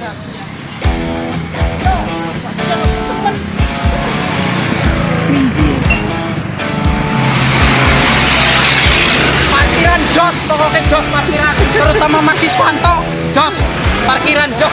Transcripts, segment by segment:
Parkiran jos, pokoknya jos parkiran. Terutama Mas Iswanto, jos parkiran jos.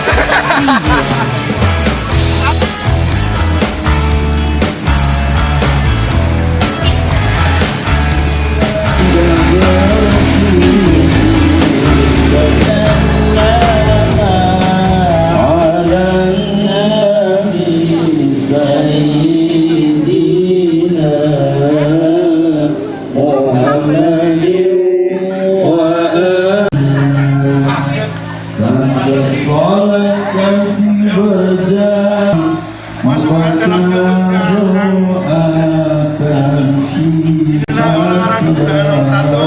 Masukkan dalam bentuknya orang-orang dalam satu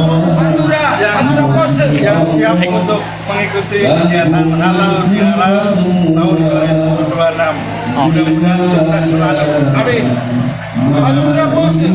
yang siap untuk mengikuti kegiatan halal bihalal tahun 2026. Mudah-mudahan sukses selalu. Amin. Pandura Pose.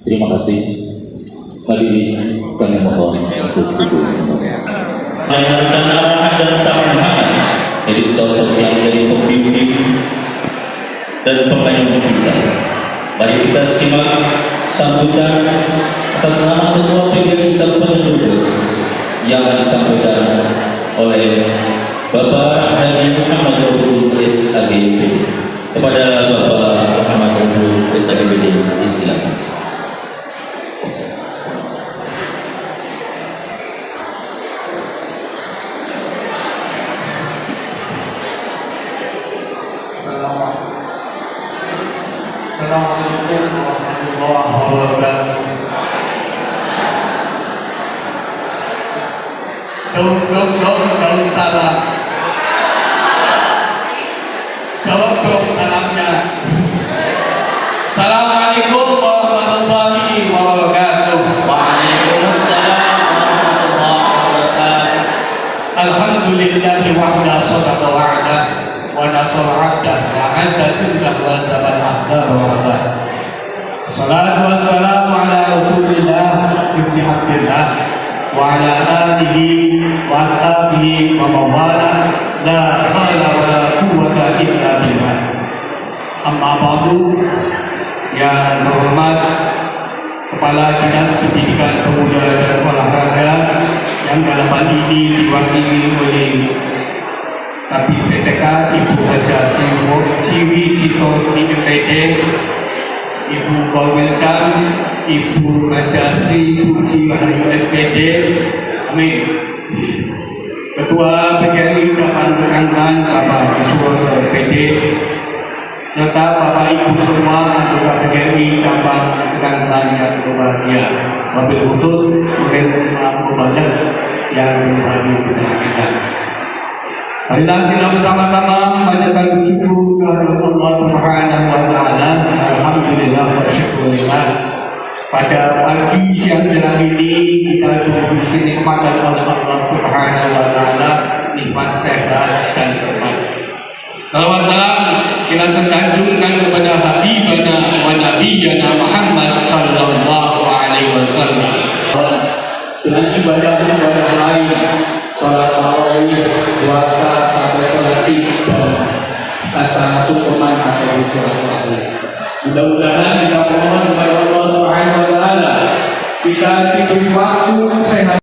Terima kasih. Hadirin kami mohon untuk duduk. Mendengarkan arahan dan saran dari sosok yang menjadi pembimbing dan pengayuh kita. Mari kita simak sambutan atas nama Ketua PGRI Kabupaten Brebes yang akan disampaikan oleh Bapak Haji Muhammad Abdul SAGB. Kepada Bapak Muhammad Abdul SAGB, silakan. Assalamualaikum warahmatullahi wabarakatuh. Dong salam. Jawab dong salamnya. Assalamualaikum warahmatullahi wabarakatuh. Waalaikumsalam warahmatullahi wabarakatuh. Alhamdulillahi wahda sadaqa wa'dah wa nasara 'abdah wa 'azza jillah wa sabal ahzab wa abad. Salatu wassalamu ala Rasulillah ibni Abdillah wa ala alihi wa ashabihi wa mawala la hawla wa la quwwata illa billah. Amma ba'du. Yang berhormat Kepala Dinas Pendidikan Pemuda dan Olahraga yang dalam hal ini diwakili oleh Kabid PTK Ibu Haja Siwi Sitosni MPD, Ibu Bawil Chan, Ibu Haja Puji Wahyu SPD, amin. Ketua PGRI Cabang Keranggan Bapak Suwoso SPD, serta Bapak Ibu semua anggota PGRI Cabang Keranggan yang berbahagia, wabil khusus mungkin banyak yang hadir di kita. Marilah kita bersama-sama memanjatkan syukur kehadirat Allah Subhanahu wa taala. Alhamdulillah wa syukurillah. Pada pagi siang cerah ini kita diberi kenikmatan oleh Allah Subhanahu wa taala, nikmat sehat dan sehat. Salawat salam kita sanjungkan kepada Habibana wa Nabiyana Muhammad sallallahu alaihi wasallam. Dengan ibadah-ibadah lain, salat tarawih, puasa sampai salat Id dan acara sungkeman atau ucapan. Mudah-mudahan kita mohon kepada Allah Subhanahu wa taala kita diberi waktu sehat.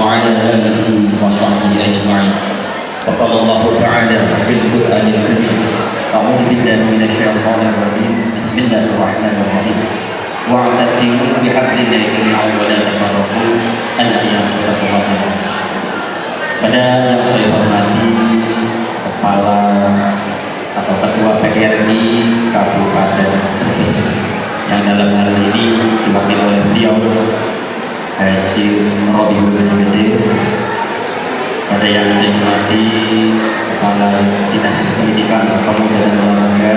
وعلى آله وصحبه أجمعين. وقال الله تعالى في القرآن الكريم: أعوذ بالله من الشيطان الرجيم. بسم الله الرحمن الرحيم. واعتصموا بحبل الله جميعا ولا تفرقوا. Al-Ayat surah Al-Baqarah. Pada yang saya hormati Kepala atau Ketua PGRI Kabupaten Brebes yang dalam hal ini diwakili oleh beliau Haji Robiul MPD. Pada yang saya hormati Kepala Dinas Pendidikan Pemuda dan Olahraga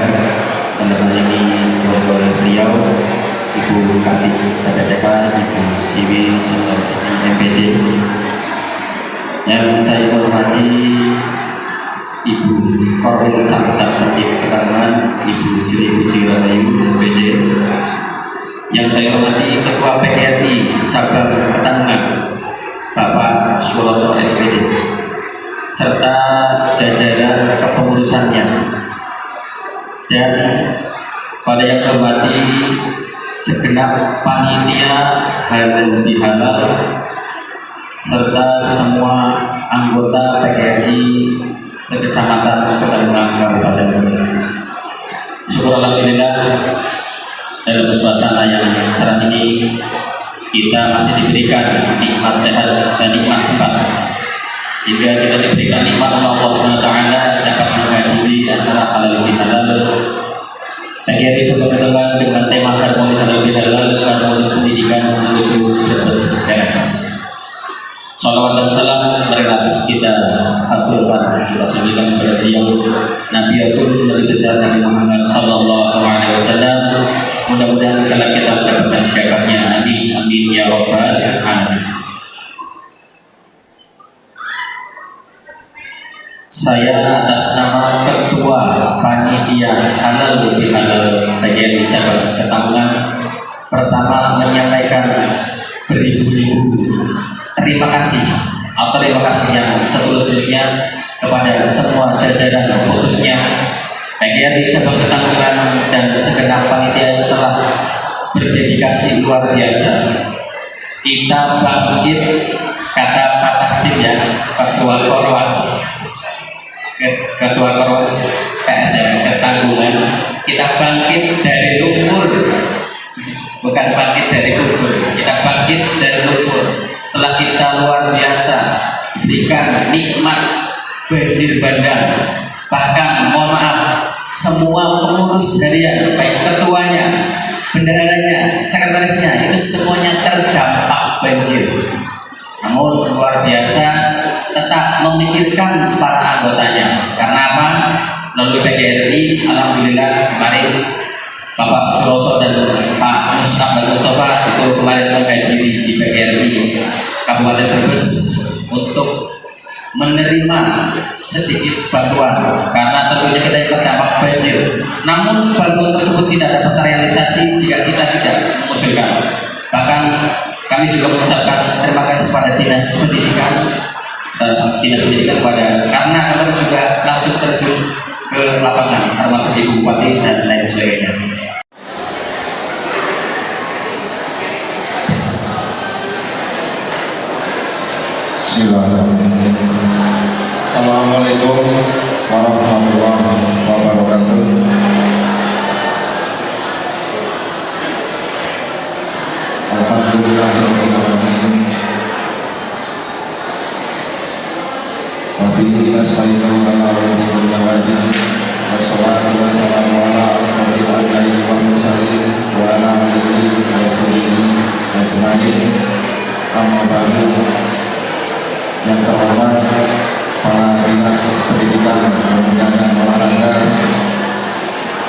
yang dalam hal ini diwakili oleh beliau Ibu Kabid PTK Ibu Siwi Sitosni MPD. Yang saya hormati Ibu Korwil Samsat Tertib Ketangan Ibu Sri Puji Wahyu SPD. Yang saya hormati Ketua PGRI Cabang Ketangan Bapak Suwoso SPD serta jajaran kepengurusannya. Dan pada yang saya hormati segenap panitia halal bihalal serta semua anggota PGRI sekecamatan Ketangan Kabupaten Brebes. Syukur alhamdulillah, dalam suasana yang cerah ini kita masih diberikan nikmat sehat dan nikmat sifat, sehingga kita diberikan nikmat Allah SWT dapat menghadiri acara halal bihalal PGRI Cabang Ketangan dengan tema harmoni halal bihalal, harmoni pendidikan menuju Brebes beres. Salawat dan salam marilah kita haturkan, kita sampaikan kepada beliau Nabi Agung Nabi besar Nabi Muhammad sallallahu alaihi wasallam. Mudah-mudahan kalau kita mendapatkan syafaatnya, amin amin ya rabbal alamin. Saya atas nama Ketua Panitia Halal Bihalal PGRI Cabang Ketanggungan pertama menyampaikan beribu-ribu terima kasih yang setulus-tulusnya kepada semua jajaran, khususnya PGRI Cabang Ketanggungan dan segenap panitia yang telah berdedikasi luar biasa. Kita bangkit, kata Pak Tasdim ya, Ketua Korwas PSM Ketanggungan, kita bangkit dari lumpur, bukan bangkit dari kubur, kita bangkit dari lumpur. Setelah kita luar biasa berikan nikmat banjir bandang, bahkan mohon maaf semua pengurus harian, baik ketuanya, bendaharanya, sekretarisnya, itu semuanya terdampak banjir. Namun luar biasa tetap memikirkan para anggotanya. Karena apa? Melalui PGRI, alhamdulillah kemarin Bapak Suroso dan Pak Mustafa itu kemarin menghadiri di PGRI Kabupaten Brebes untuk menerima sedikit bantuan, karena tentunya kita yang terdampak banjir. Namun bantuan tersebut tidak dapat terrealisasi jika kita tidak mengusulkan. Bahkan kami juga mengucapkan terima kasih kepada Dinas Pendidikan karena kami juga langsung terjun ke lapangan, termasuk Ibu Bupati dan lain sebagainya. Bismillahirrahmanirrahim. Assalamualaikum warahmatullahi wabarakatuh. Alhamdulillahirrahmanirrahim. Wabihi nasta'inu ala dunya waddin. Wassalatu wassalamu ala asrofil anbiya'i wal mursalin wa ala alihi wa sahbihi ajma'in. Amma ba'du. Yang terhormat para Dinas Pendidikan, Pemuda dan Olahraga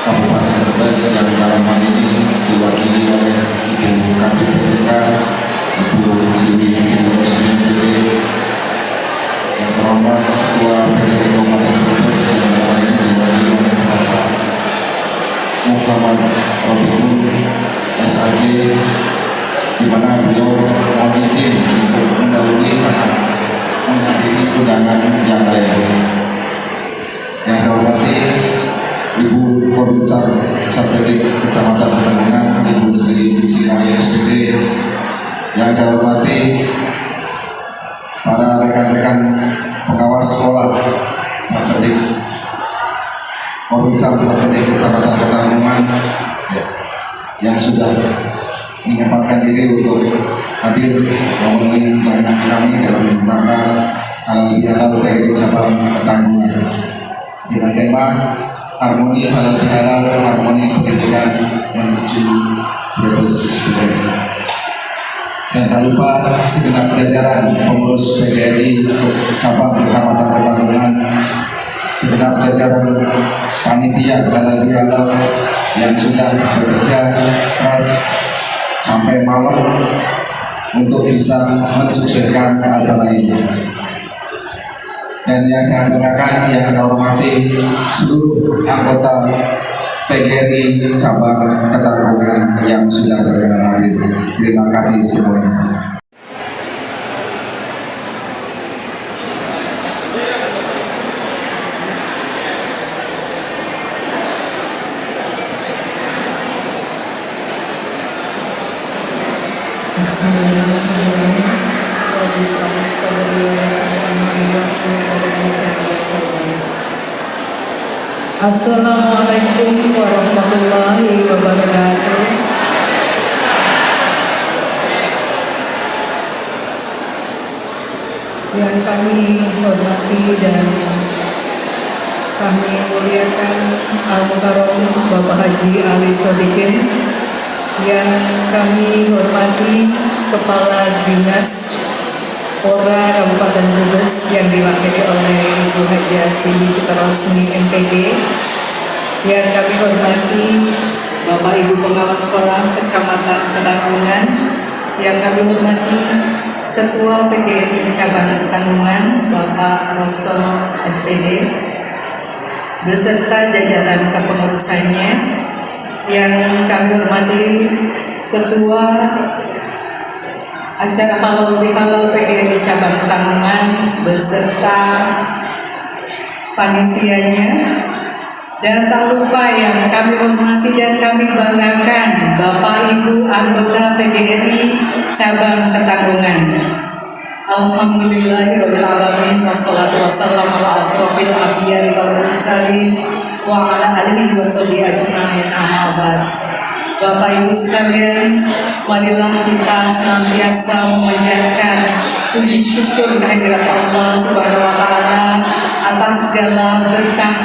Kabupaten Brebes yang dalam hal ini diwakili oleh Ibu Kabid PTK, Ibu Siwi Rosmi PT, yang terhormat Ketua PDT Kabupaten Brebes yang dalam hal ini diwakili oleh Bapak Muhammad Robiqun SAG, di mana beliau mohon izin untuk mendahului karena menghadiri undangan yang lain. Yang saya hormati Ibu Korbincar Satped Kecamatan Ketanggungan, Ibu Sri Cina SPD. Yang saya hormati para rekan-rekan pengawas sekolah Satped Korbincar Satped Kecamatan Ketanggungan yang sudah menyempatkan diri untuk hadir memenuhi undangan kami dalam rangka halal bihalal PGRI Cabang Ketanggungan dengan tema harmoni halal bihalal, harmoni pendidikan menuju Brebes. Dan tak lupa segenap jajaran pengurus PGRI Cabang Kecamatan Ketanggungan, segenap jajaran panitia halal bihalal yang sudah bekerja keras sampai malam untuk bisa mensukseskan acara ini. Dan yang saya gunakan, yang saya hormati seluruh anggota PGRI Cabang Ketanggungan yang sudah berkenan hadir. Terima kasih semuanya. Assalamualaikum warahmatullahi wabarakatuh. Yang kami hormati dan kami muliakan Al-Mukarram Bapak Haji Ali Sodikin, yang kami hormati Kepala Dinas Pora Kabupaten Brebes yang diwakili oleh Ibu Haja Siwi Rosmi MPD, yang kami hormati Bapak Ibu Pengawas Sekolah Kecamatan Ketanggungan, yang kami hormati Ketua PGRI Cabang Ketanggungan Bapak Rosso SPD beserta jajaran kepengurusannya yang kami hormati, Ketua acara halal bihalal PGRI Cabang Ketanggungan beserta panitianya, dan tak lupa yang kami hormati dan kami banggakan Bapak Ibu anggota PGRI Cabang Ketanggungan. Alhamdulillahirabbil alamin wassalatu wassalamu ala asrofil anbiya'i wal mursalin wa ala alihi wa sahbihi ajma'in, amma ba'd. Bapak Ibu sekalian, marilah kita senantiasa memanjatkan puji syukur kehadirat Allah Subhanahu wa taala atas segala berkah,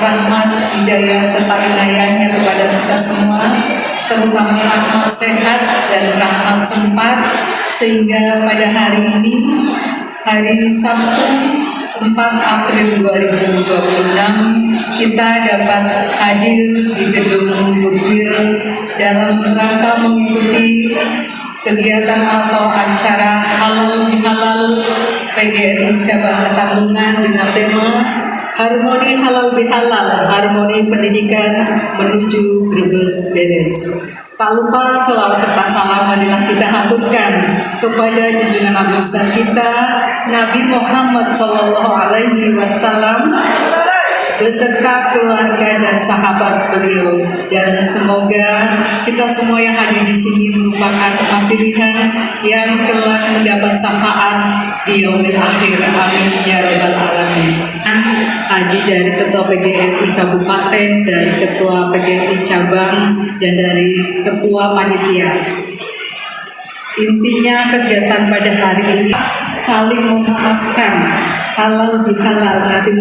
rahmat, hidayah serta inayahnya kepada kita semua, terutama rahmat sehat dan rahmat sempat, sehingga pada hari ini, hari Sabtu 4 April 2026, kita dapat hadir di Gedung Goodwill dalam rangka mengikuti kegiatan atau acara halal bihalal PGRI Cabang Ketanggungan dengan tema Harmoni Halal Bihalal, Harmoni Pendidikan Menuju Brebes Beres. Tak lupa selawat serta salam marilah kita haturkan kepada junjungan Nabi besar kita Nabi Muhammad SAW beserta keluarga dan sahabat beliau, dan semoga kita semua yang hadir di sini merupakan umat pilihan yang kelak mendapat syafaat di yaumil akhir. Amin ya rabbal alamin. Hadir dari Ketua PGRI Kabupaten, dari Ketua PGRI Cabang, dan dari Ketua Panitia. Intinya kegiatan pada hari ini saling memaafkan, halal bihalal, hati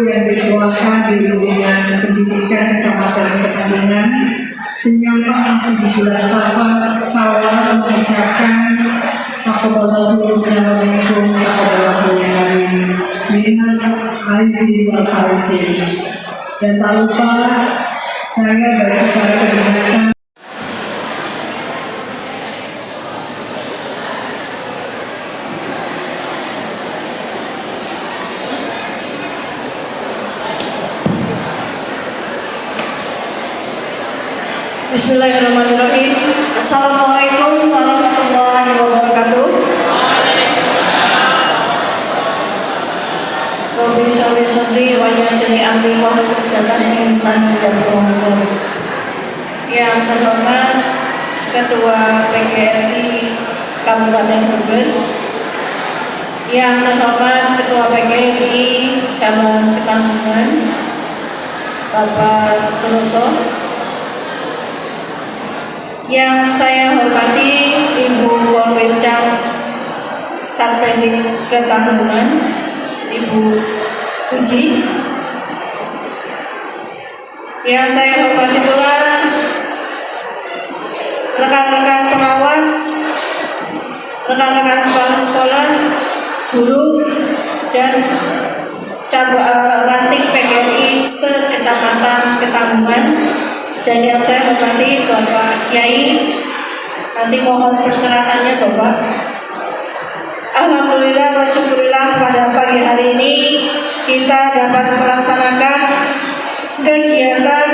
yang dituakan di lingkungan pendidikan Kecamatan Ketanggungan, sehingga masih di bulan Sawal mengucapkan Taqabbalallahu minna wa minkum taqabbalallahu ya karim minal aidin wal faizin. Dan tak lupa saya baik secara kedinasan Bismillahirrahmanirrahim. Assalamualaikum warahmatullahi wabarakatuh. Rabbi sholli sadri wa yassirli amri wa hlul 'uqdatam min lisani yafqahu qawli. Yang terhormat Ketua PGRI Kabupaten Brebes, yang terhormat Ketua PGRI Cabang Ketanggungan Bapak Suroso, yang saya hormati Ibu Korwilcam Sarpendik Ketanggungan, Ibu Puji, yang saya hormati pula rekan-rekan pengawas, rekan-rekan kepala sekolah, guru, dan ranting PGRI se-Kecamatan Ketanggungan. Dan yang saya hormati Bapak Kiai, nanti mohon pencerahannya Bapak. Alhamdulillah wa syukurillah, pada pagi hari ini kita dapat melaksanakan kegiatan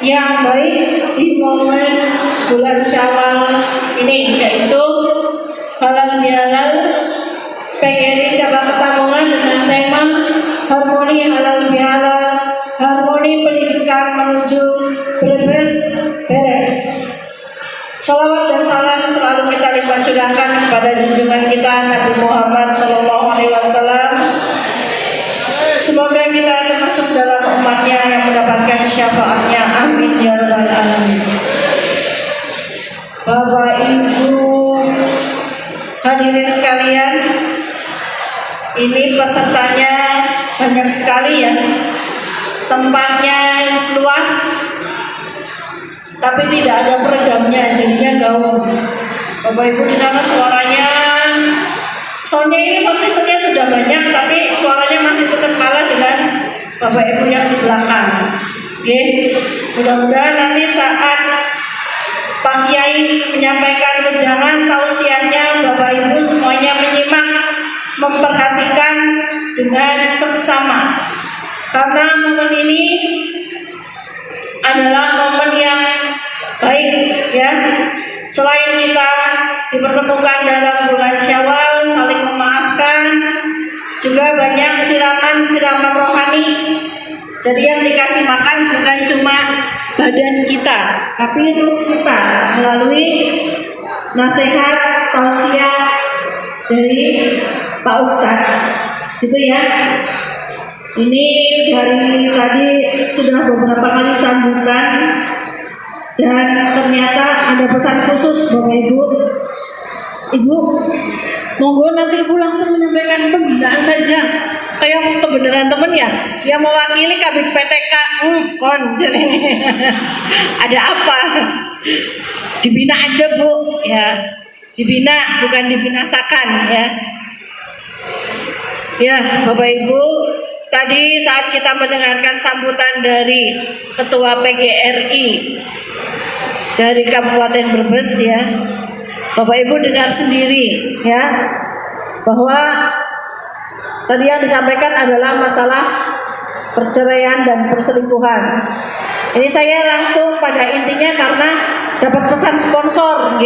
yang baik di momen bulan Syawal ini, yaitu halal bihalal PGRI Cabang Ketanggungan dengan tema Harmoni Halal Bihalal, Harmoni Pendidikan Menuju Brebes Beres. Salawat dan salam selalu kita limpah curahkan kepada junjungan kita Nabi Muhammad SAW. Semoga kita termasuk dalam umatnya yang mendapatkan syafaatnya. Amin ya rabbal alamin. Bapak Ibu hadirin sekalian, ini pesertanya banyak sekali ya. Tempatnya luas, tapi tidak ada peredamnya, jadinya gaung. Bapak Ibu di sana suaranya, soalnya ini sound systemnya sudah banyak, tapi suaranya masih tetap kalah dengan Bapak Ibu yang di belakang. Oke, mudah-mudahan nanti saat Pak Kiai menyampaikan wejangan tausiahnya, Bapak Ibu semua dengan seksama. Karena momen ini adalah momen yang baik ya. Selain kita dipertemukan dalam bulan Syawal, saling memaafkan, juga banyak siraman-siraman rohani. Jadi yang dikasih makan bukan cuma badan kita, tapi ruh kita melalui nasihat tausiah dari Pak Ustadz. Gitu ya. Ini dari tadi sudah beberapa kali sambutan dan ternyata ada pesan khusus Bapak Ibu. Ibu, monggo nanti Ibu langsung menyampaikan pembinaan saja. Kayak kebenaran temen ya, yang mewakili Kabid PTK, jadi ada apa? Dibina aja Bu, ya, dibina bukan dibinasakan ya. Ya, Bapak Ibu, tadi saat kita mendengarkan sambutan dari Ketua PGRI dari Kabupaten Brebes ya, Bapak Ibu dengar sendiri ya, bahwa tadi yang disampaikan adalah masalah perceraian dan perselingkuhan. Ini saya langsung pada intinya karena dapat pesan sponsor,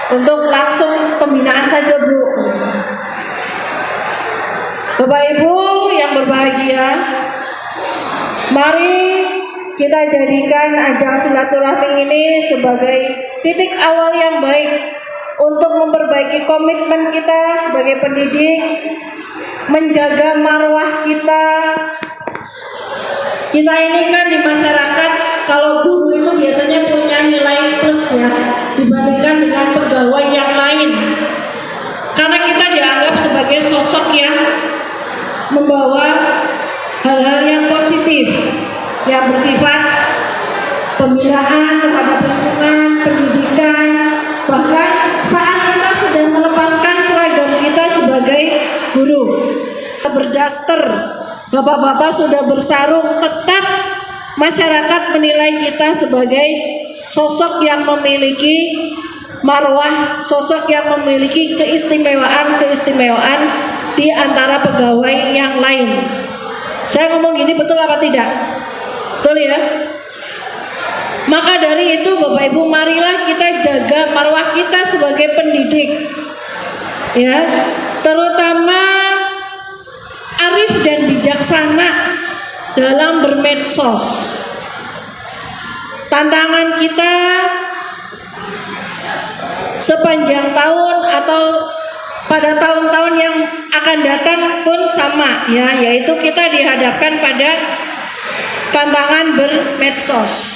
untuk langsung pembinaan saja Bu. Bapak Ibu yang berbahagia, mari kita jadikan ajang silaturahmi ini sebagai titik awal yang baik untuk memperbaiki komitmen kita sebagai pendidik, menjaga marwah kita. Kita ini kan di masyarakat, kalau guru itu biasanya punya nilai plus ya dibandingkan dengan pegawai yang lain, karena kita dianggap sebagai sosok yang membawa hal-hal yang positif yang bersifat pembinaan terhadap lingkungan, pendidikan, bahkan saat kita sudah melepaskan seragam kita sebagai guru, berdaster, bapak-bapak sudah bersarung, tetap masyarakat menilai kita sebagai sosok yang memiliki marwah, sosok yang memiliki keistimewaan di antara pegawai yang lain. Saya ngomong gini betul apa tidak? Betul ya? Maka dari itu Bapak Ibu, marilah kita jaga marwah kita sebagai pendidik ya, terutama arif dan bijaksana dalam bermedsos. Tantangan kita sepanjang tahun atau pada tahun-tahun yang akan datang pun sama ya, yaitu kita dihadapkan pada tantangan bermedsos.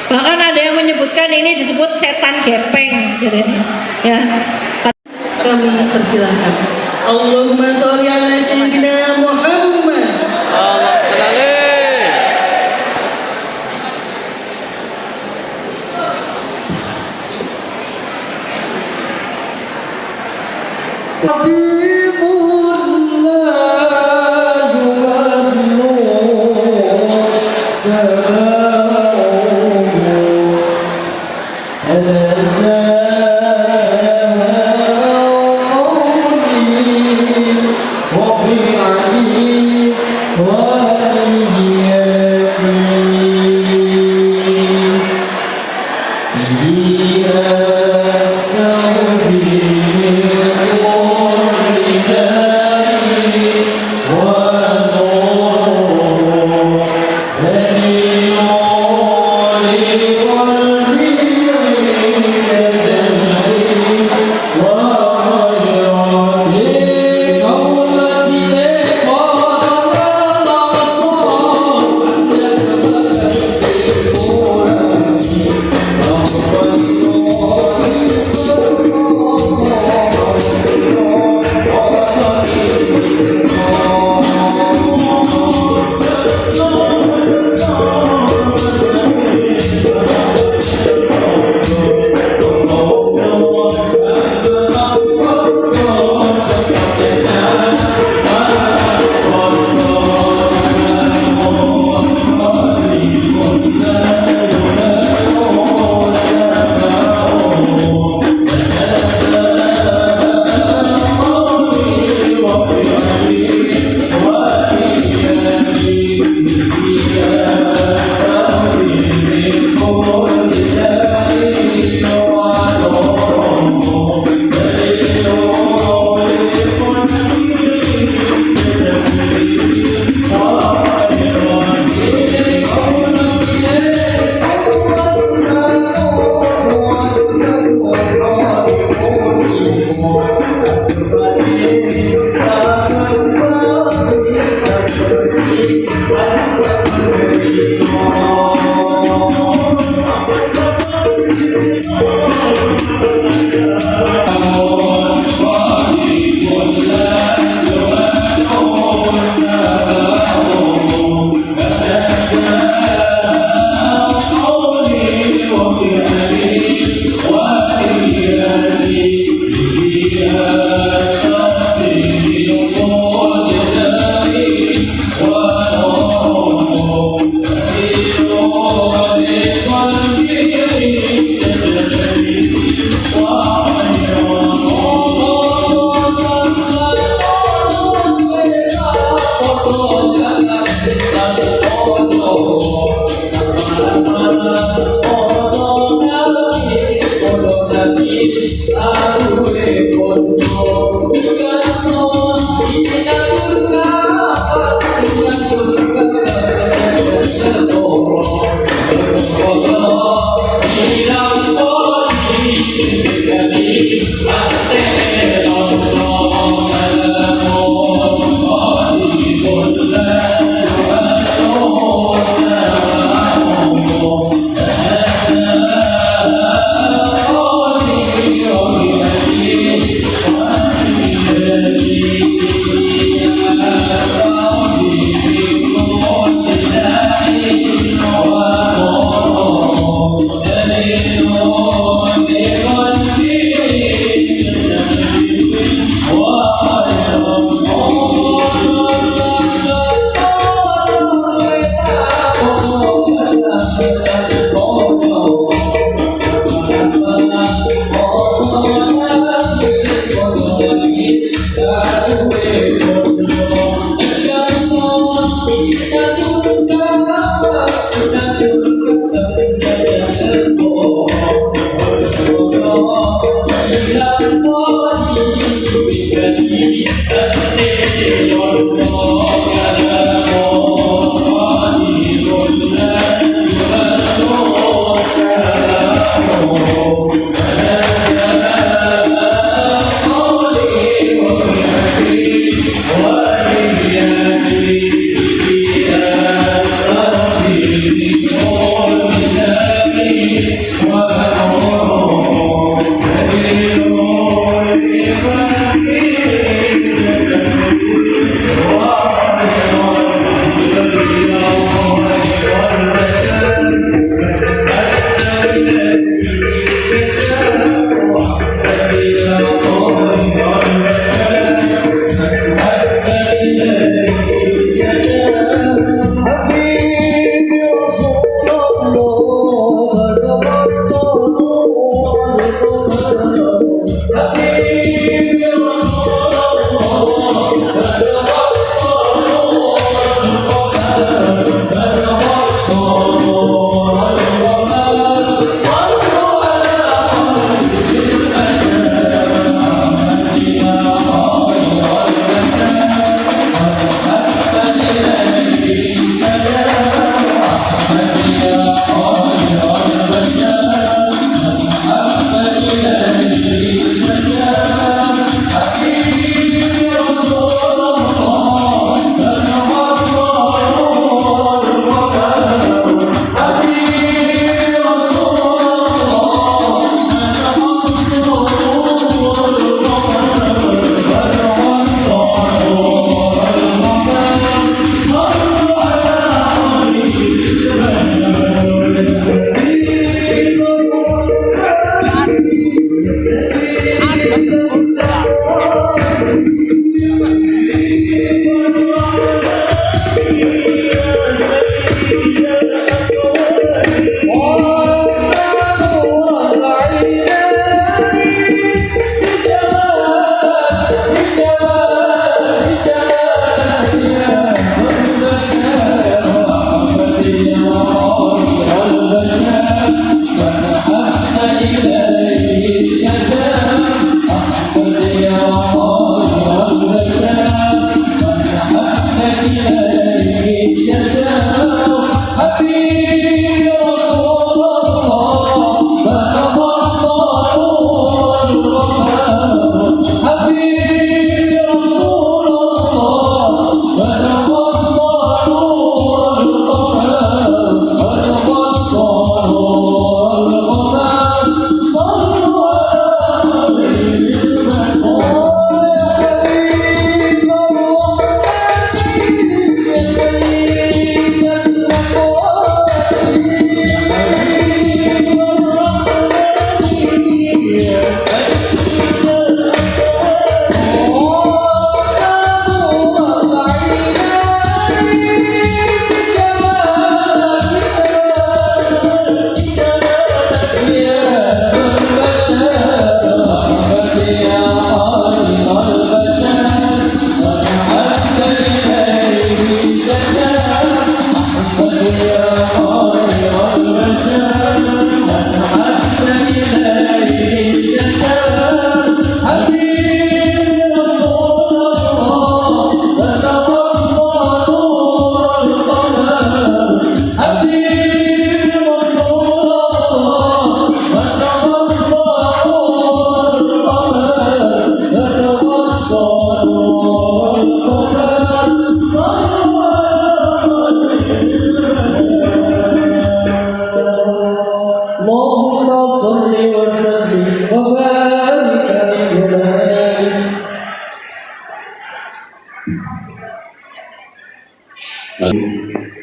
Bahkan ada yang menyebutkan ini disebut setan gepeng ya. Kami persilahkan. Allahumma sholli ala sayyidina Muhammad. Allah selalu. Astagfirullah.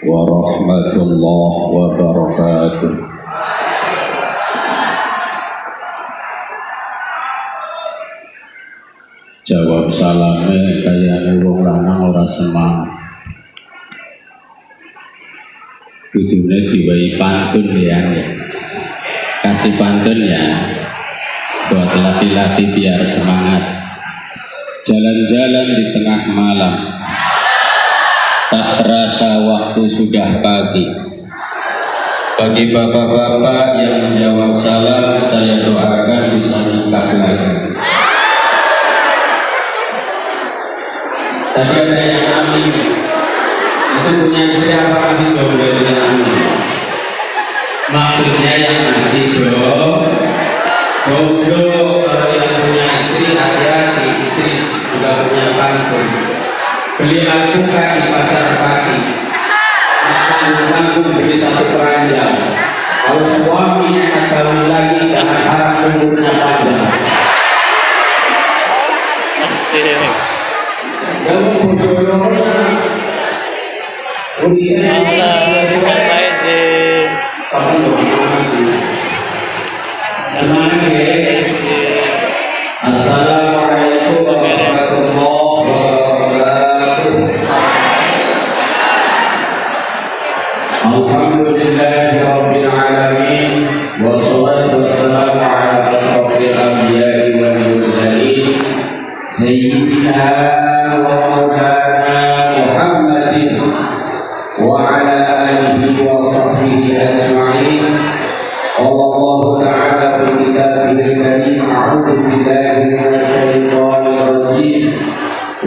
warahmatullahi wabarakatuh. Jawab salame kayane wong lanang ora semangat. Kudune diwai pantun ya. Kasih pantun ya buat laki-laki biar semangat. Jalan-jalan di tengah malam, tak terasa waktu sudah pagi. Bagi bapak-bapak yang menjawab salam, saya doakan bisa nikah lagi. Tadi ada yang amin. Itu punya istri apa masih jomblo yang amin? Maksudnya yang masih jomblo. Kalau yang punya istri hati-hati, istri juga punya pantun. Beli alpukat di pasar pagi, tanggung beli satu keranjang. Kalau suami akan kawin lagi, jangan harap umurnya panjang. Kamu berjodohnya, Assalamualaikum warahmatullahi wabarakatuh. Alhamdulillahirabbil alamin wassalatu wassalamu ala asyrofil anbiya'i wal mursalin sayyidina wa maulana Muhammadin wa ala alihi wa sahbihi ajma'in. Allah Ta'ala fi kitabihil karim a'udzu billahi minasyaitonir rajim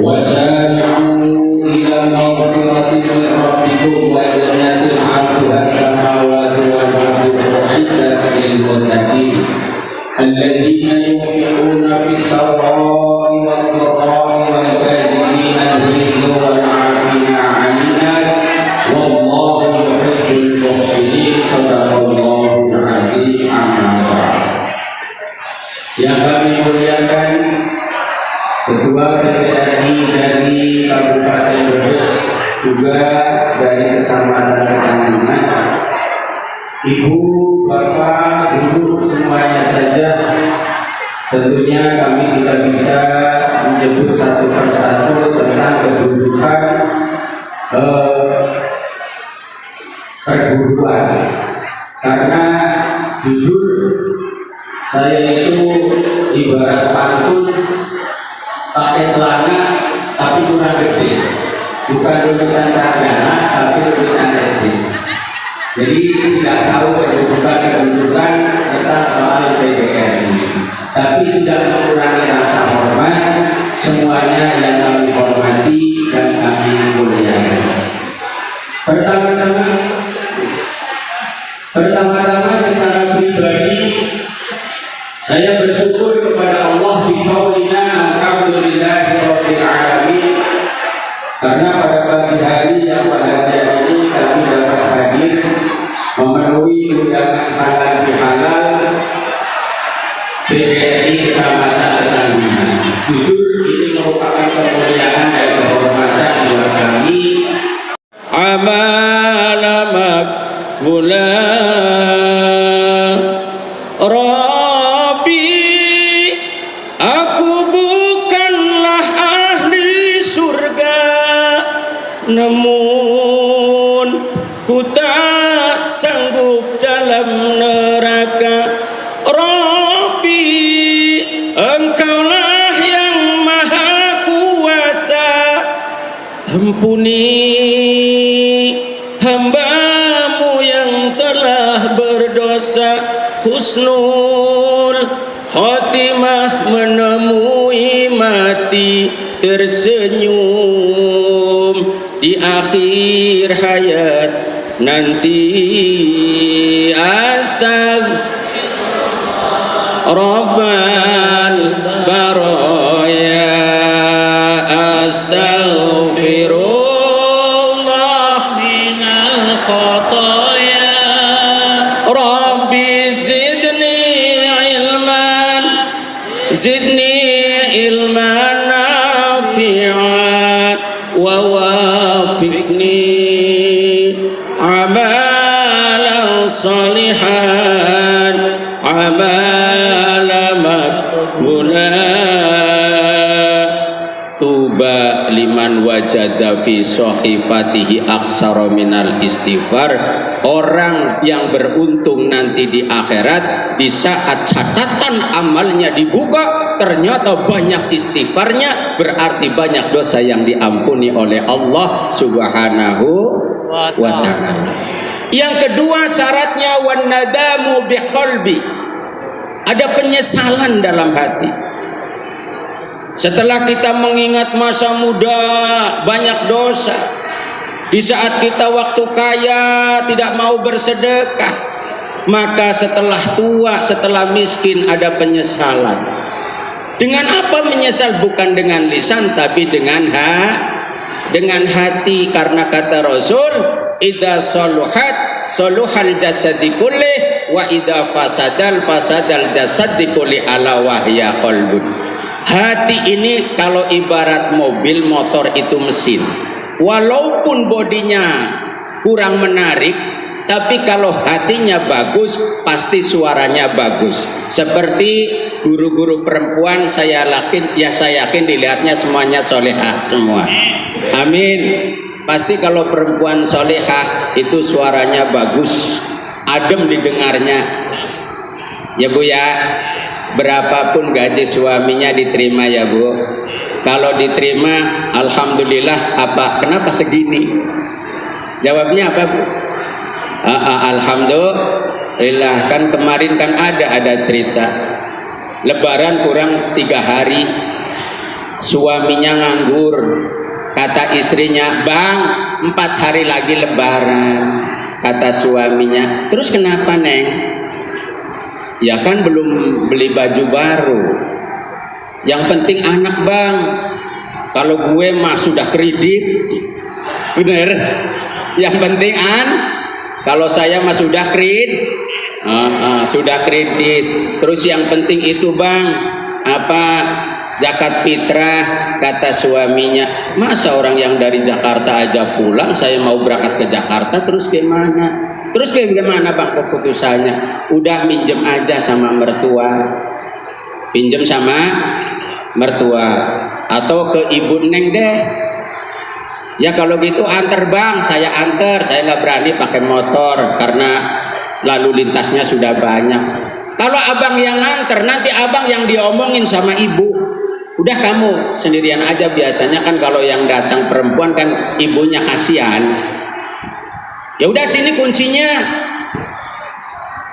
wa sari'u ila maghfiratin min rabbikum wa jannatin 'arduha as-samawati wal ardu u'iddat lil muttaqin alladziina yunfiquna fis sarra'i wad dharra'i wal kaadhimina al-ghayza wal 'aafina 'anil nas wallahu yuhibbul muhsinin. Shadaqallahu al-'azim. Yang kami muliakan Ketua PPRI dari Kabupaten Brebes, juga dari Kecamatan Ketandungan, Ibu, Bapak, Guru, semuanya saja. Tentunya kami tidak bisa menyebut satu persatu tentang kedudukan perguruan, karena jujur saya itu ibarat pantun pakai celana tapi kurang gede, bukan lulusan sarjana tapi lulusan SD. Jadi tidak tahu kedudukan tentang soal PPRI, tapi tidak mengurangi rasa hormat semuanya yang kami hormati dan kami muliakan. Pertama-tama secara pribadi saya bersyukur kepada Allah di qaulina alhamdulillahirabbil alamin, karena pada pagi hari yang bahagia ini kami dapat hadir memenuhi undangan halal bihalal PPRI Kecamatan Ketandungan. Jujur ini merupakan kemuliaan dan kehormatan buat kami. Amana makbula Rabbi, aku bukanlah ahli surga, namun ku tak sanggup dalam neraka. Rabbi, Engkaulah yang maha kuasa, ampuni hamba-Mu yang telah berdosa. Husnul khotimah menemui mati tersenyum di akhir hayat nanti. Astagfirullah Rabbal baraya, astagfirullah minal khataya. Rabbi zidni ilman nafi'an wa wafiqni tuba liman wajada fi sahifatihi aksara minal istighfar. Orang yang beruntung nanti di akhirat, di saat catatan amalnya dibuka ternyata banyak istighfarnya, berarti banyak dosa yang diampuni oleh Allah Subhanahu wa ta'ala. Yang kedua syaratnya wan nadamu biqalbi, ada penyesalan dalam hati. Setelah kita mengingat masa muda banyak dosa, di saat kita waktu kaya tidak mau bersedekah, maka setelah tua, setelah miskin ada penyesalan. Dengan apa menyesal? Bukan dengan lisan tapi dengan hati, karena kata Rasul, idza saluhat saluhal jasadi kullih wa idza fasadal jasadi kulli ala wahya qalbun. Hati ini kalau ibarat mobil motor itu mesin, walaupun bodinya kurang menarik, tapi kalau hatinya bagus pasti suaranya bagus. Seperti guru-guru perempuan, saya yakin dilihatnya semuanya solehah semua. Amin. Pasti kalau perempuan solehah itu suaranya bagus, adem didengarnya. Ya Bu ya, berapapun gaji suaminya diterima ya Bu. Kalau diterima, alhamdulillah. Apa? Kenapa segini? Jawabnya apa Bu? Alhamdulillah. Kan kemarin kan ada cerita. Lebaran kurang 3 hari, suaminya nganggur. Kata istrinya, bang 4 hari lagi lebaran. Kata suaminya, terus kenapa Neng? Ya kan belum beli baju baru. Yang penting anak bang. Kalau gue mah sudah kredit. Bener. Yang penting kalau saya mah sudah sudah kredit. Terus yang penting itu bang, apa? Zakat fitrah. Kata suaminya, masa orang yang dari Jakarta aja pulang, saya mau berangkat ke Jakarta, terus gimana? Terus gimana bang keputusannya? Udah minjem aja sama mertua. Pinjem sama mertua atau ke ibu Neng deh. Ya kalau gitu antar bang, saya antar. Saya nggak berani pakai motor karena lalu lintasnya sudah banyak. Kalau abang yang nganter, nanti abang yang diomongin sama ibu. Udah kamu sendirian aja. Biasanya kan kalau yang datang perempuan kan ibunya kasihan. Ya udah sini kuncinya.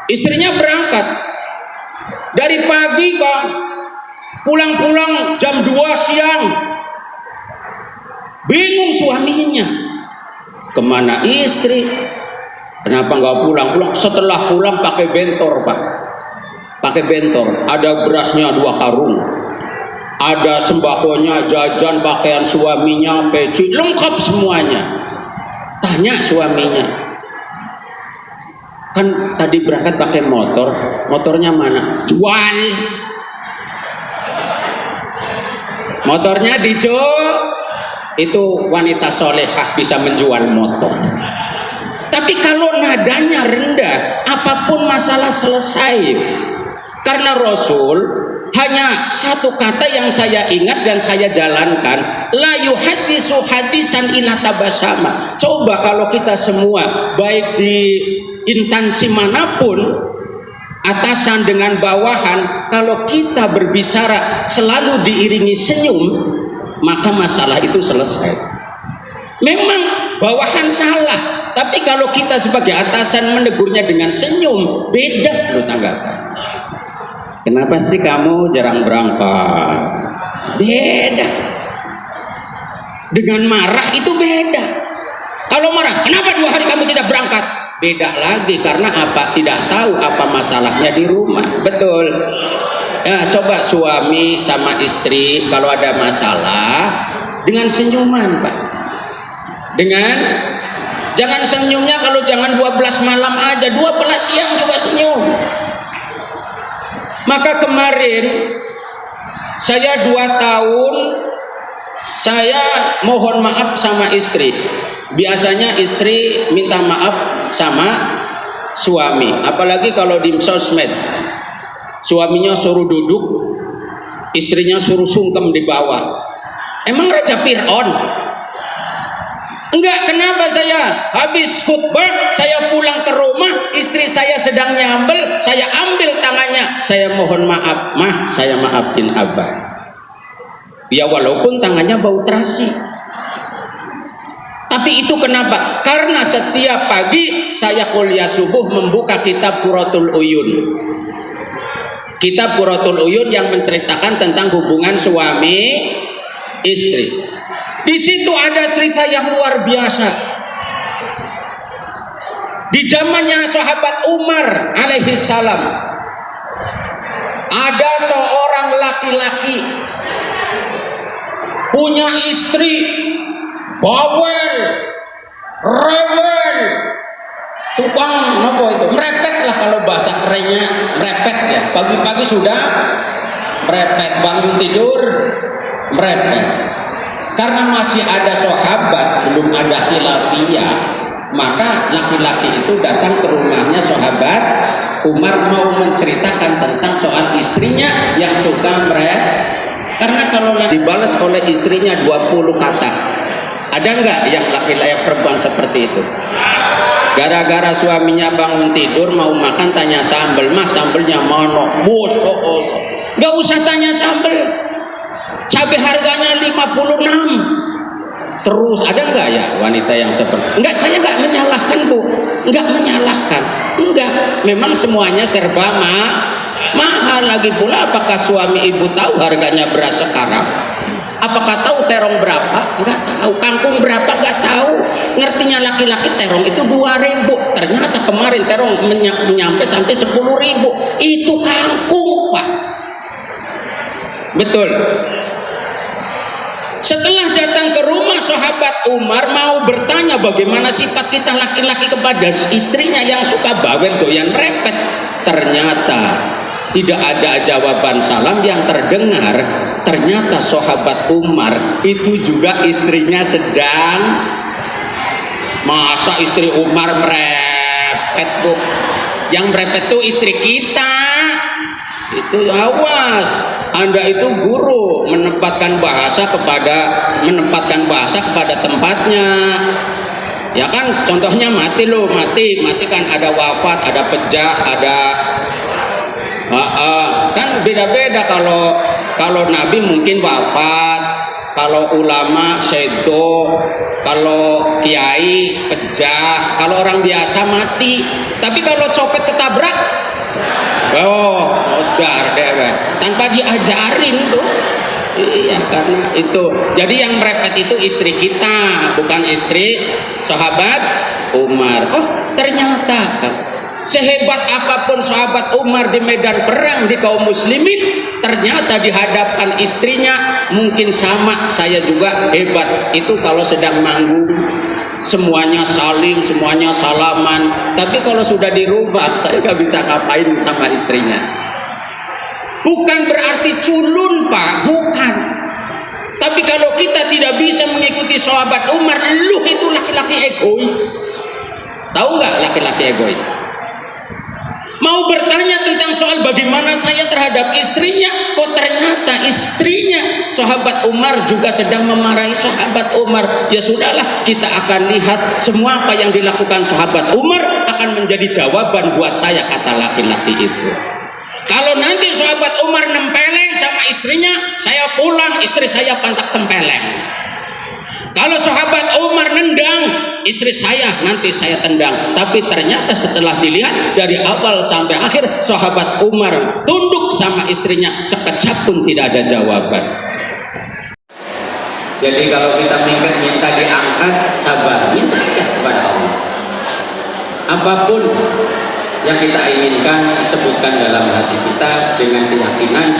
Istrinya berangkat dari pagi kok, pulang-pulang jam 2 siang. Bingung suaminya, kemana istri? Kenapa nggak pulang? Setelah pulang pakai bentor pak, pakai bentor. Ada berasnya 2 karung, ada sembakonya, jajan, pakaian suaminya, peci, lengkap semuanya. Tanya suaminya, kan tadi berangkat pakai motor, motornya mana? Jual. Motornya dijual. Itu wanita solehah bisa menjual motor. Tapi kalau nadanya rendah, apapun masalah selesai. Karena Rasul hanya satu kata yang saya ingat dan saya jalankan, la yuhaddisu hadisan ila tabasama. Coba kalau kita semua baik di instansi manapun, atasan dengan bawahan, kalau kita berbicara selalu diiringi senyum, maka masalah itu selesai. Memang bawahan salah, tapi kalau kita sebagai atasan menegurnya dengan senyum, beda lu tanggapan. Kenapa sih kamu jarang berangkat? Beda. Dengan marah itu beda. Kalau marah, kenapa 2 hari kamu tidak berangkat? Beda lagi, karena apa? Tidak tahu apa masalahnya di rumah. Betul. Ya, coba suami sama istri kalau ada masalah dengan senyuman pak. Jangan senyumnya kalau jangan 12 malam aja, 12 siang juga senyum. Maka kemarin saya 2 tahun saya mohon maaf sama istri. Biasanya istri minta maaf sama suami, apalagi kalau di sosmed. Suaminya suruh duduk, istrinya suruh sungkem di bawah. Emang Raja Fir'aun? Enggak, kenapa saya habis khutbah, saya pulang ke rumah, istri saya sedang nyambel, saya ambil tangannya, saya mohon maaf, mah, saya maafin abah. Ya walaupun tangannya bau terasi. Tapi itu kenapa? Karena setiap pagi saya kuliah subuh membuka kitab Qurratul Uyun. Kitab Qurratul Uyun yang menceritakan tentang hubungan suami istri. Di situ ada cerita yang luar biasa. Di zamannya sahabat Umar alaihi salam, ada seorang laki-laki punya istri bawel, rewel, tukang apa itu? Merepet lah kalau bahasa kerennya, merepet ya. Pagi-pagi sudah merepet, bangun tidur merepet. Karena masih ada sahabat, belum ada khilafiyah, maka laki-laki itu datang ke rumahnya sahabat Umar mau menceritakan tentang soal istrinya yang suka merepet. Karena kalau dibalas oleh istrinya 20 kata, ada nggak yang laki-laki perempuan seperti itu? Gara-gara suaminya bangun tidur mau makan tanya sambel, mah sambelnya mana? Bos, nggak usah tanya sambel. Cabai harganya 56. Terus ada nggak ya wanita yang seperti? Enggak, saya nggak menyalahkan Bu, nggak menyalahkan, enggak. Memang semuanya serba mahal. Lagi pula apakah suami ibu tahu harganya beras sekarang? Apakah tahu terong berapa? Enggak tahu. Kangkung berapa? Enggak tahu. Ngertinya laki-laki terong itu 2.000. Ternyata kemarin terong menyampai sampai 10.000. Itu kangkung Pak. Betul. Setelah datang ke rumah sahabat Umar mau bertanya bagaimana sifat kita laki-laki kepada istrinya yang suka bawel doyan merepet, ternyata tidak ada jawaban salam yang terdengar. Ternyata sahabat Umar itu juga istrinya sedang, masa istri Umar merepet Bu? Yang merepet tuh istri kita. Itu awas, Anda itu guru menempatkan bahasa kepada tempatnya. Ya kan contohnya mati kan ada wafat, ada pejah, ada kan beda-beda. Kalau Nabi mungkin wafat, kalau ulama sedo, kalau kiai pejah, kalau orang biasa mati. Tapi kalau copet ketabrak, odar deh, tanpa diajarin tuh. Iya, karena itu. Jadi yang merepet itu istri kita, bukan istri sahabat Umar. Oh, ternyata sehebat apapun sahabat Umar di medan perang di kaum muslimin, ternyata di hadapan istrinya mungkin sama saya juga hebat. Itu kalau sedang manggung semuanya salim, semuanya salaman. Tapi kalau sudah di rumah saya nggak bisa ngapain sama istrinya. Bukan berarti culun Pak, bukan. Tapi kalau kita tidak bisa mengikuti sahabat Umar, lu itu laki-laki egois. Tahu nggak laki-laki egois? Mau bertanya tentang soal bagaimana saya terhadap istrinya, kok ternyata istrinya sahabat Umar juga sedang memarahi sahabat Umar. Ya sudahlah, kita akan lihat semua apa yang dilakukan sahabat Umar akan menjadi jawaban buat saya, kata laki-laki itu. Kalau nanti sahabat Umar nempeleng sama istrinya, saya pulang, istri saya pantak tempeleng. Kalau sahabat Umar nendang, istri saya nanti saya tendang. Tapi ternyata setelah dilihat dari awal sampai akhir, sahabat Umar tunduk sama istrinya, sekejap pun tidak ada jawaban. Jadi kalau kita minta diangkat, sabar, minta aja kepada Allah. Apapun yang kita inginkan, sebutkan dalam hati kita dengan keyakinan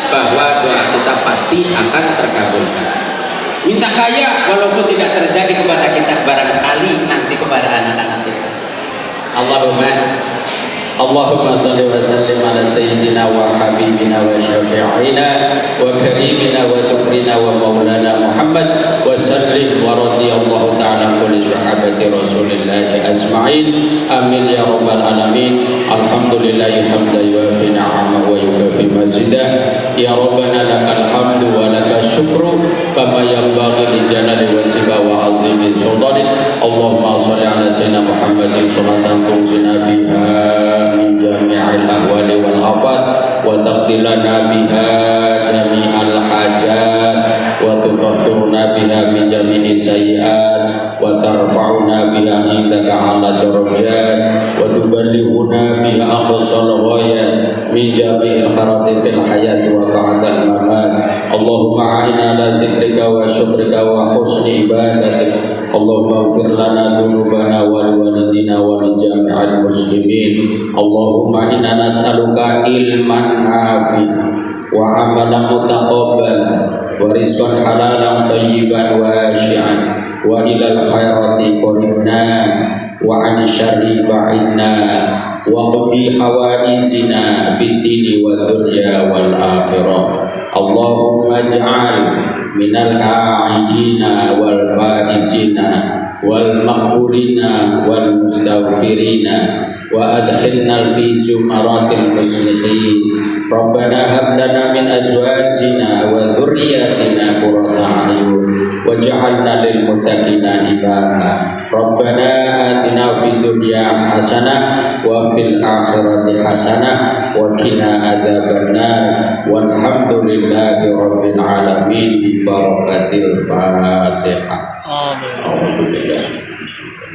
bahwa doa kita pasti akan terkabulkan. Minta kaya walaupun tidak terjadi kepada kita, barangkali nanti kepada anak-anak kita. Allahumma salli wa sallim ala sayyidina wa habibina wa syafi'ina wa karimina wa tufrina wa maulana Muhammad wa sallim wa radiyallahu ta'ala kulli sahabati rasulillahi asma'in. Amin ya rabbal alamin. Alhamdulillahi hamdan yuafi ni'amahu wa yukafi mazidah. Ya rabbana lakal hamdu wa lakal syukru كما ينبغي لجلال وجهك وعظيم سلطانك اللهم صل على سيدنا محمد صلاة توصينا بها من جميع الأهوال والآفات وتقضي لنا بها جميع الحاجات وتطهرنا بها من جميع السيئات وترفعنا بها عندك على الدرجات وتبلغنا بها أقصى الغايات من جميع الخيرات في الحياة وبعد الممات اللهم أعنا على ذكرك وشكرك وحسن عبادتك اللهم اغفر لنا ذنوبنا ولوالدينا ولجميع المسلمين اللهم إنا نسألك علما نافعا وعملا متقبلا ورزقا حلالا طيبا واسعا وإلى الخيرات قربنا وعن الشر بعدنا وقضي حوائجنا في الدين والدنيا والآخرة اللهم اجعل من العائدين والفائزين والمقبولين والمستغفرين وأدخلنا في زمرات المصلحين ربنا هب لنا من أزواجنا وذرياتنا قرة أعين واجعلنا للمتقين إماما ربنا آتنا في الدنيا حسنة وفي الآخرة حسنة وقنا عذاب النار والحمد لله رب العالمين ببركة الفاتحة أعوذ بالله من الشيطان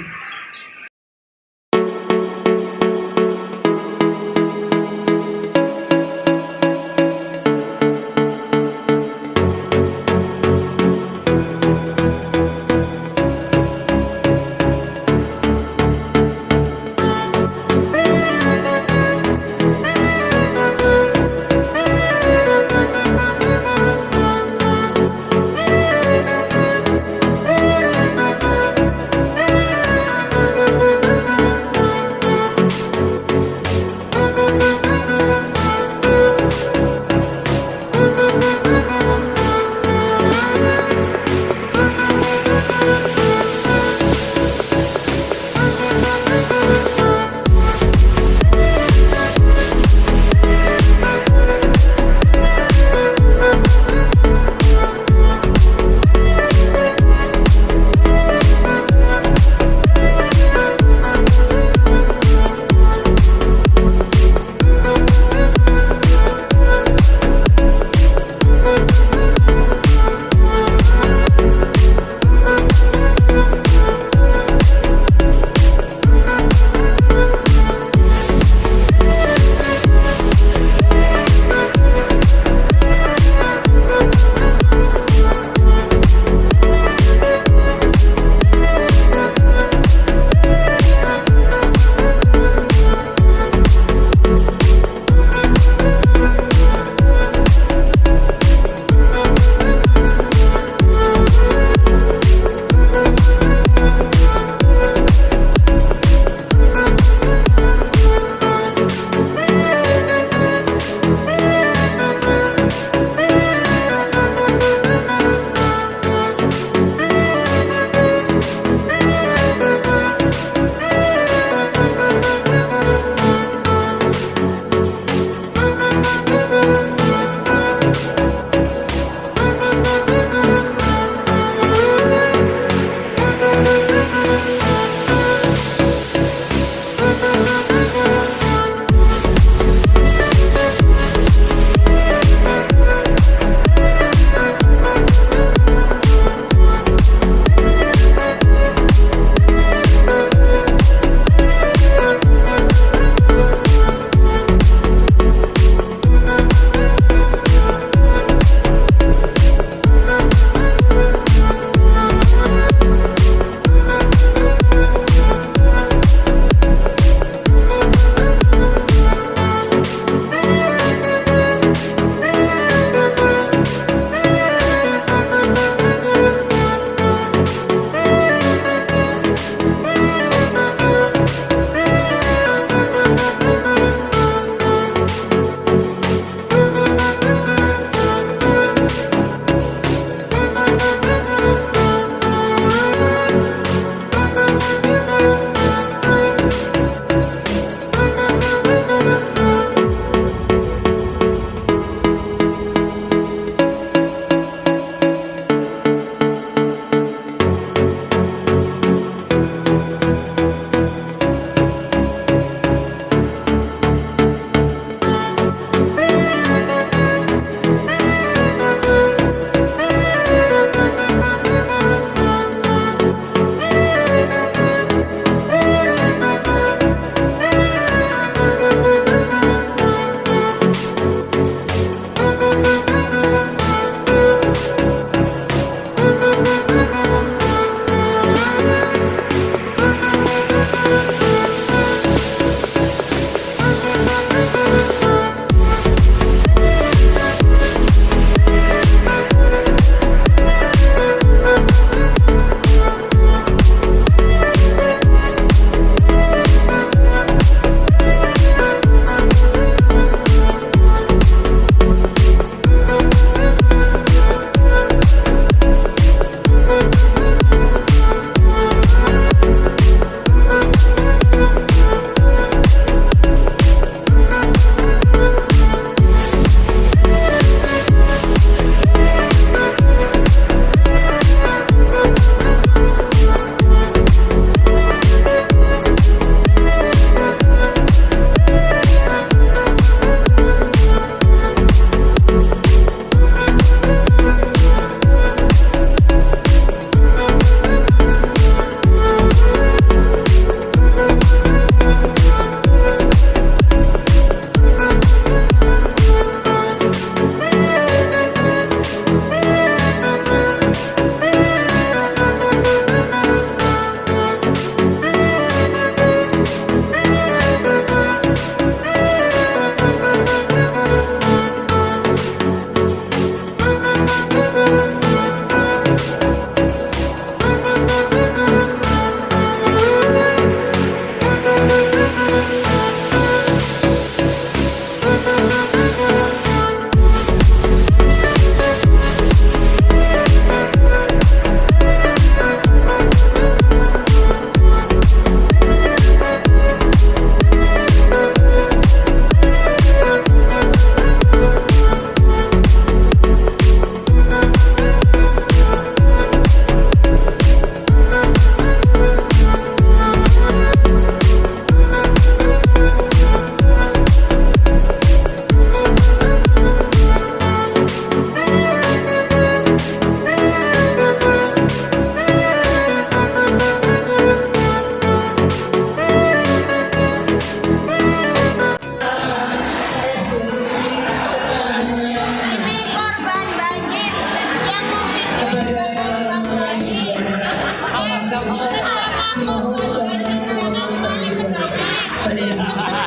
Amin.